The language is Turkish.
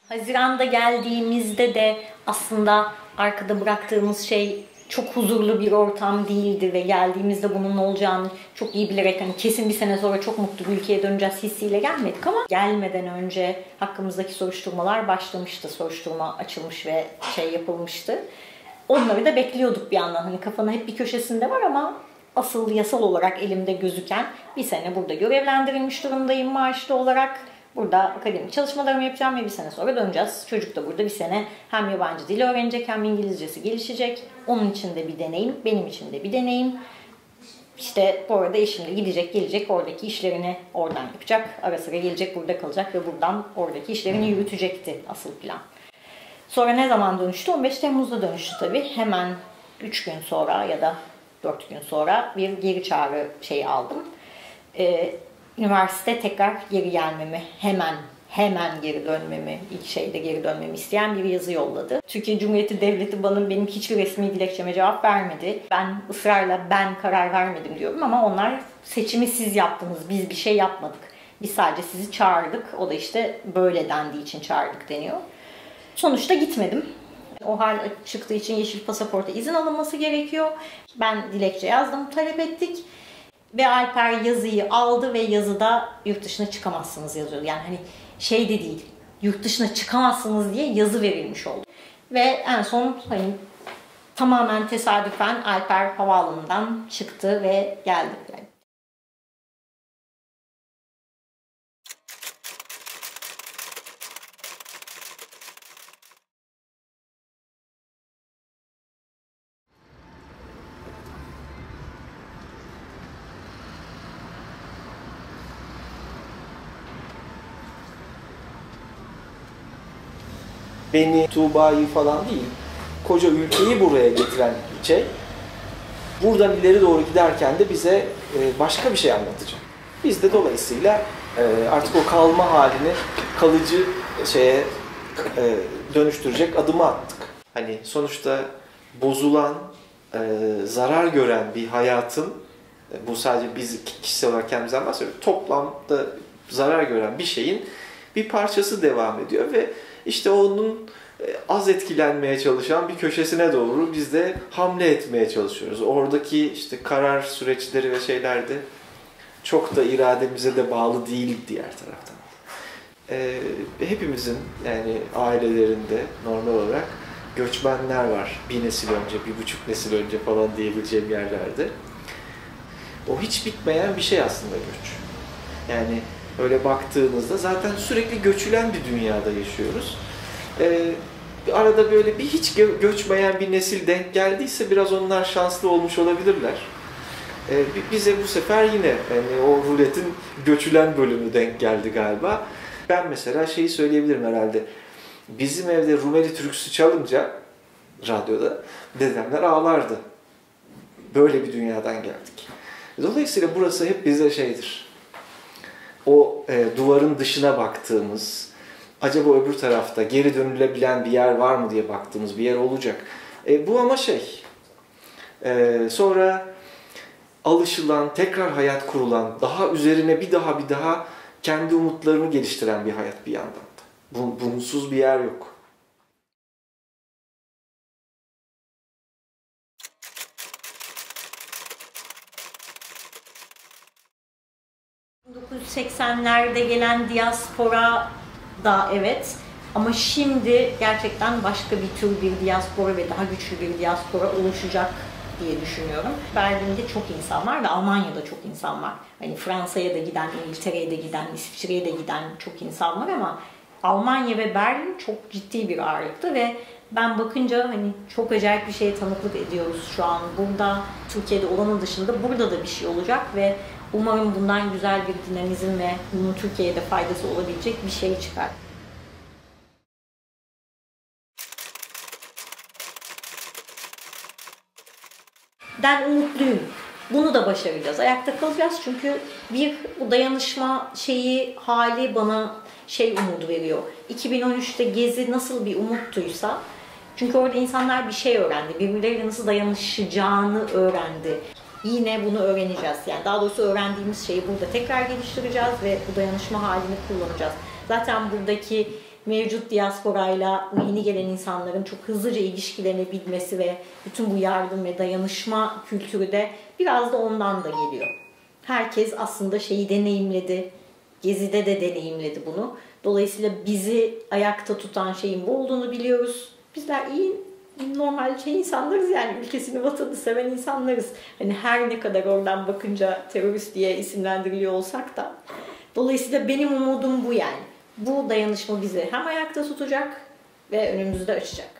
Haziran'da geldiğimizde de aslında arkada bıraktığımız şey çok huzurlu bir ortam değildi ve geldiğimizde bunun olacağını çok iyi bilerek hani kesin bir sene sonra çok mutlu bir ülkeye döneceğiz hissiyle gelmedik ama gelmeden önce hakkımızdaki soruşturmalar başlamıştı. Soruşturma açılmış ve yapılmıştı. Onları da bekliyorduk bir yandan. Hani kafanın hep bir köşesinde var ama asıl yasal olarak elimde gözüken bir sene burada görevlendirilmiş durumdayım maaşlı olarak. Burada akademik çalışmalarımı yapacağım ve bir sene sonra döneceğiz. Çocuk da burada bir sene hem yabancı dil öğrenecek hem İngilizcesi gelişecek. Onun için de bir deneyim, benim için de bir deneyim. İşte bu arada eşim de gidecek, gelecek, oradaki işlerini oradan yapacak. Ara sıra gelecek, burada kalacak ve buradan oradaki işlerini yürütecekti asıl plan. Sonra ne zaman dönüştü? 15 Temmuz'da dönüştü tabii. Hemen 3 gün sonra ya da 4 gün sonra bir geri çağrı aldım. Üniversite tekrar geri gelmemi, hemen geri dönmemi, ilk geri dönmemi isteyen bir yazı yolladı. Türkiye Cumhuriyeti Devleti benim hiçbir resmi dilekçeme cevap vermedi. Ben ısrarla karar vermedim diyorum ama onlar seçimi siz yaptınız, biz bir şey yapmadık. Biz sadece sizi çağırdık, o da işte böyle dendiği için çağırdık deniyor. Sonuçta gitmedim. O hal çıktığı için yeşil pasaporta izin alınması gerekiyor. Ben dilekçe yazdım, talep ettik. Ve Alper yazıyı aldı ve yazıda yurt dışına çıkamazsınız yazıyordu. Yani hani de değil, yurt dışına çıkamazsınız diye yazı verilmiş oldu. Ve en son tamamen tesadüfen Alper havaalanından çıktı ve geldi. Beni, Tuğba'yı falan değil, koca ülkeyi buraya getiren şey, buradan ileri doğru giderken de bize başka bir şey anlatacak. Biz de dolayısıyla artık o kalma halini kalıcı dönüştürecek adımı attık. Hani sonuçta bozulan, zarar gören bir hayatın, bu sadece biz kişisel olarak kendimizden bahsediyoruz, toplamda zarar gören bir şeyin bir parçası devam ediyor ve İşte onun az etkilenmeye çalışan bir köşesine doğru biz de hamle etmeye çalışıyoruz. Oradaki işte karar süreçleri ve şeyler de çok da irademize de bağlı değil diğer taraftan. Hepimizin yani ailelerinde normal olarak göçmenler var. Bir nesil önce, 1,5 nesil önce falan diyebileceğim yerlerde. O hiç bitmeyen bir şey aslında göç. Yani öyle baktığınızda zaten sürekli göçülen bir dünyada yaşıyoruz. Arada böyle bir hiç göçmeyen bir nesil denk geldiyse biraz onlar şanslı olmuş olabilirler. Bize bu sefer yine yani o ruletin göçülen bölümü denk geldi galiba. Ben mesela söyleyebilirim herhalde. Bizim evde Rumeli türküsü çalınca radyoda dedemler ağlardı. Böyle bir dünyadan geldik. Dolayısıyla burası hep bize o duvarın dışına baktığımız, acaba öbür tarafta geri dönülebilen bir yer var mı diye baktığımız bir yer olacak. Bu ama sonra alışılan, tekrar hayat kurulan, daha üzerine bir daha kendi umutlarını geliştiren bir hayat bir yandan da. Bunsuz bir yer yok. ...1980'lerde gelen diaspora da evet ama şimdi gerçekten başka bir tür bir diaspora ve daha güçlü bir diaspora oluşacak diye düşünüyorum. Berlin'de çok insan var ve Almanya'da çok insan var. Hani Fransa'ya da giden, İngiltere'ye de giden, İsviçre'ye de giden çok insan var ama Almanya ve Berlin çok ciddi bir ağırlıkta ve ben bakınca çok acayip bir şeye tanıklık ediyoruz şu an. Burada Türkiye'de olanın dışında burada da bir şey olacak ve umarım bundan güzel bir dinamizm ve bunun Türkiye'ye de faydası olabilecek bir şey çıkar. Ben umutluyum. Bunu da başaracağız. Ayakta kalacağız çünkü bu dayanışma hali bana umudu veriyor. 2013'te Gezi nasıl bir umuttuysa, çünkü orada insanlar bir şey öğrendi. Birbirleriyle nasıl dayanışacağını öğrendi. Yine bunu öğreneceğiz. Yani daha doğrusu öğrendiğimiz şeyi burada tekrar geliştireceğiz ve bu dayanışma halini kullanacağız. Zaten buradaki mevcut diasporayla yeni gelen insanların çok hızlıca ilişkilenebilmesi ve bütün bu yardım ve dayanışma kültürü de biraz da ondan da geliyor. Herkes aslında şeyi deneyimledi. Gezi'de de deneyimledi bunu. Dolayısıyla bizi ayakta tutan şeyin bu olduğunu biliyoruz. Bizler iyi, normal insanlarız yani. Ülkesini, vatanı seven insanlarız. Hani her ne kadar oradan bakınca terörist diye isimlendiriliyor olsak da. Dolayısıyla benim umudum bu yani. Bu dayanışma bizi hem ayakta tutacak ve önümüzde açacak.